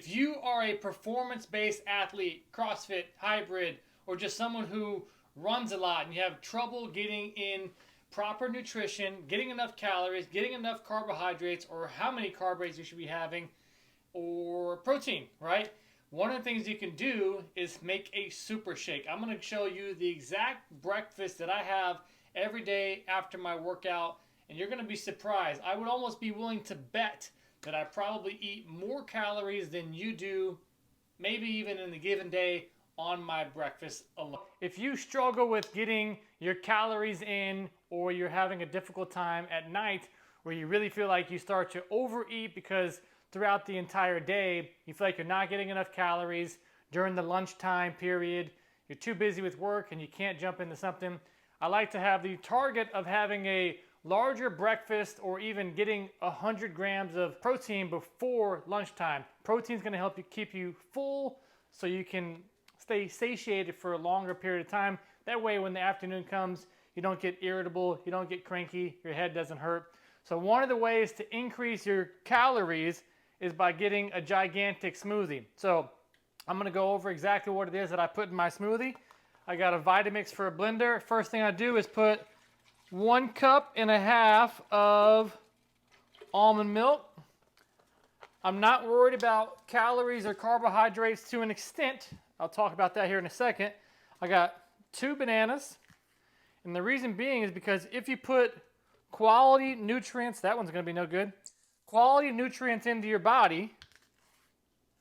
If you are a performance-based athlete, CrossFit, hybrid, or just someone who runs a lot and you have trouble getting in proper nutrition, getting enough calories, getting enough carbohydrates, or how many carbohydrates you should be having, or protein, right? One of the things you can do is make a super shake. I'm going to show you the exact breakfast that I have every day after my workout, and you're going to be surprised. I would almost be willing to bet that I probably eat more calories than you do, maybe even in a given day, on my breakfast alone. If you struggle with getting your calories in, or you're having a difficult time at night where you really feel like you start to overeat because throughout the entire day you feel like you're not getting enough calories during the lunchtime period, you're too busy with work and you can't jump into something, I like to have the target of having a larger breakfast or even getting 100 grams of protein before lunchtime. Protein is going to help you keep you full so you can stay satiated for a longer period of time. That way when the afternoon comes, you don't get irritable, you don't get cranky, your head doesn't hurt. So one of the ways to increase your calories is by getting a gigantic smoothie. So I'm going to go over exactly what it is that I put in my smoothie. I got a Vitamix for a blender. First thing I do is put 1.5 cups of almond milk. I'm not worried about calories or carbohydrates to an extent. I'll talk about that here in a second. I got 2 bananas. And the reason being is because if you put quality nutrients, that one's going to be no good, quality nutrients into your body,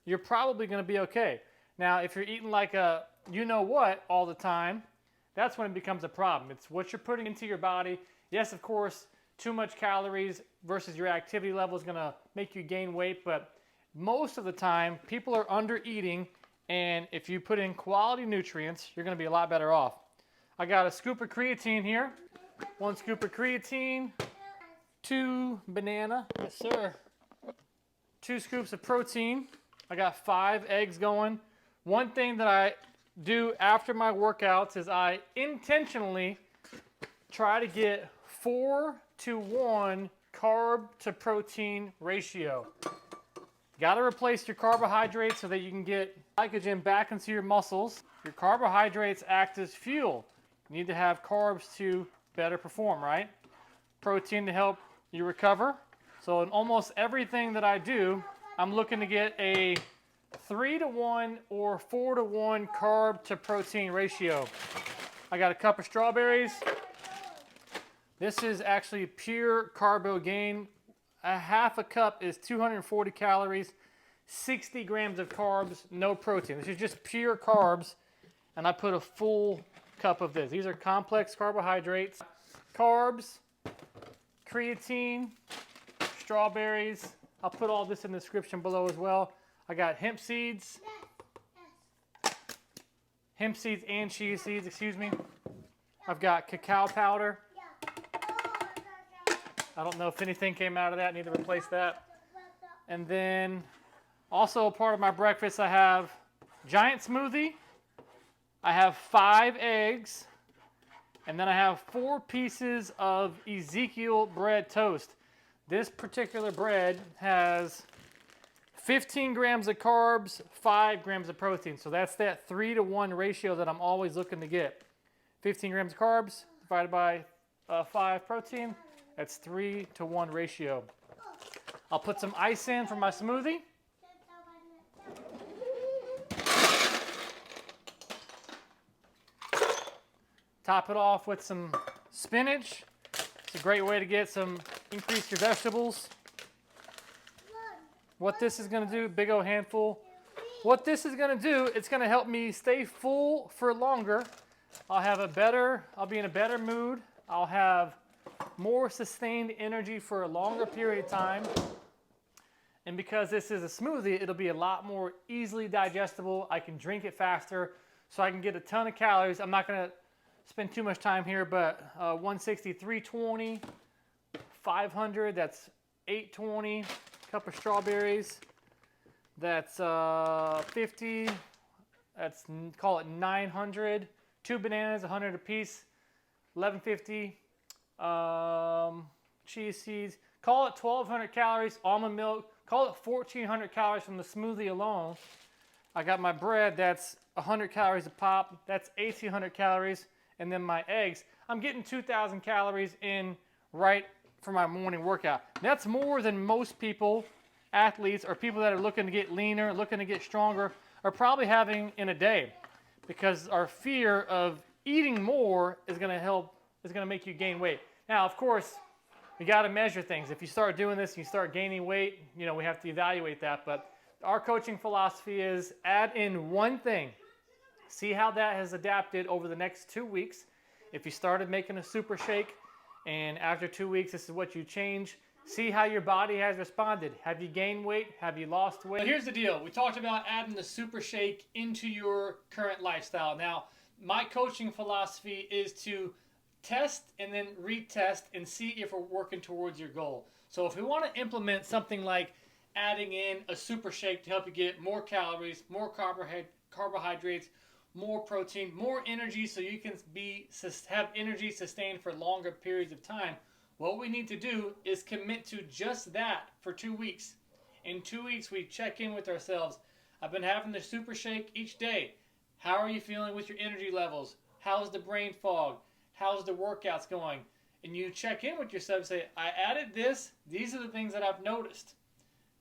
you're probably going to be okay. Now, if you're eating like a you-know-what all the time, that's when it becomes a problem. It's what you're putting into your body. Yes, of course, too much calories versus your activity level is going to make you gain weight, but most of the time, people are under-eating, and if you put in quality nutrients, you're going to be a lot better off. I got a scoop of creatine here. 1 scoop of creatine. 2 banana. Yes, sir. 2 scoops of protein. I got 5 eggs going. One thing that I do after my workouts is I intentionally try to get 4-to-1 carb to protein ratio. Got to replace your carbohydrates so that you can get glycogen back into your muscles. Your carbohydrates act as fuel. You need to have carbs to better perform, right? Protein to help you recover. So in almost everything that I do, I'm looking to get a 3-to-1 or 4-to-1 carb to protein ratio. I got a cup of strawberries. This is actually pure carbo gain. A half a cup is 240 calories, 60 grams of carbs, no protein. This is just pure carbs, and I put a full cup of this. These are complex carbohydrates, carbs, creatine, strawberries. I'll put all this in the description below as well. I got hemp seeds. Hemp seeds and chia seeds, excuse me. I've got cacao powder. I don't know if anything came out of that. I need to replace that. And then also part of my breakfast, I have Giant Smoothie. I have 5 eggs. And then I have 4 pieces of Ezekiel bread toast. This particular bread has 15 grams of carbs, 5 grams of protein. So that's that 3-to-1 ratio that I'm always looking to get. 15 grams of carbs divided by 5 protein. That's 3-to-1 ratio. I'll put some ice in for my smoothie. Top it off with some spinach. It's a great way to get increase your vegetables. What this is going to do, big old handful. What this is going to do, it's going to help me stay full for longer. I'll be in a better mood. I'll have more sustained energy for a longer period of time. And because this is a smoothie, it'll be a lot more easily digestible. I can drink it faster, so I can get a ton of calories. I'm not going to spend too much time here, but 160, 320, 500, that's 820. Cup of strawberries, that's 50, that's, call it 900. 2 bananas, 100 a piece, 1150. Chia seeds, call it 1200 calories. Almond milk, call it 1,400 calories from the smoothie alone. I got my bread, that's 100 calories a pop, that's 1,800 calories, and then my eggs. I'm getting 2,000 calories in right for my morning workout. That's more than most people, athletes, or people that are looking to get leaner, looking to get stronger, are probably having in a day, because our fear of eating more is going to make you gain weight. Now, of course, you got to measure things. If you start doing this and you start gaining weight, you know, we have to evaluate that. But our coaching philosophy is add in one thing. See how that has adapted over the next 2 weeks. If you started making a super shake and after 2 weeks, this is what you change. See how your body has responded. Have you gained weight? Have you lost weight? But here's the deal. We talked about adding the super shake into your current lifestyle. Now, my coaching philosophy is to test and then retest and see if we're working towards your goal. So if we want to implement something like adding in a super shake to help you get more calories, more carbohydrates, more protein, more energy so you can have energy sustained for longer periods of time, what we need to do is commit to just that for 2 weeks. In 2 weeks, we check in with ourselves. I've been having the super shake each day. How are you feeling with your energy levels? How's the brain fog? How's the workouts going? And you check in with yourself and say, I added this. These are the things that I've noticed.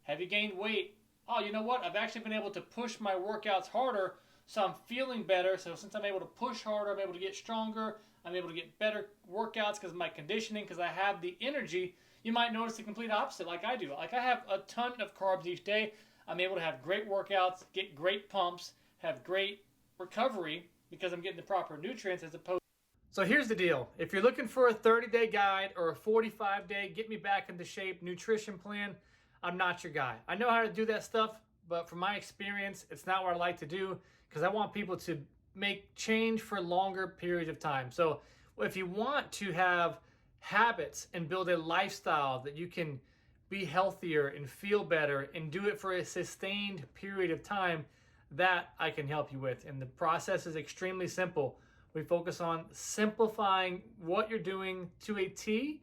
Have you gained weight? Oh, you know what? I've actually been able to push my workouts harder, so I'm feeling better. So since I'm able to push harder, I'm able to get stronger. I'm able to get better workouts because of my conditioning, because I have the energy. You might notice the complete opposite like I do. Like I have a ton of carbs each day. I'm able to have great workouts, get great pumps, have great recovery because I'm getting the proper nutrients as opposed. So here's the deal. If you're looking for a 30-day guide or a 45-day get me back into shape nutrition plan, I'm not your guy. I know how to do that stuff, but from my experience, it's not what I like to do because I want people to make change for longer periods of time. So if you want to have habits and build a lifestyle that you can be healthier and feel better and do it for a sustained period of time, that I can help you with. And the process is extremely simple. We focus on simplifying what you're doing to a T,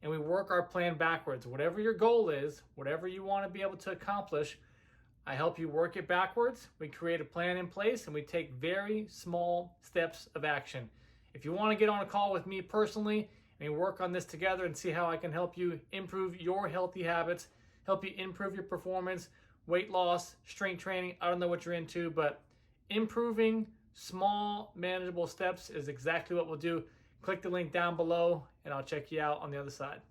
and we work our plan backwards. Whatever your goal is, whatever you want to be able to accomplish, I help you work it backwards. We create a plan in place, and we take very small steps of action. If you want to get on a call with me personally, and we work on this together and see how I can help you improve your healthy habits, help you improve your performance, weight loss, strength training, I don't know what you're into, but improving small, manageable steps is exactly what we'll do. Click the link down below, and I'll check you out on the other side.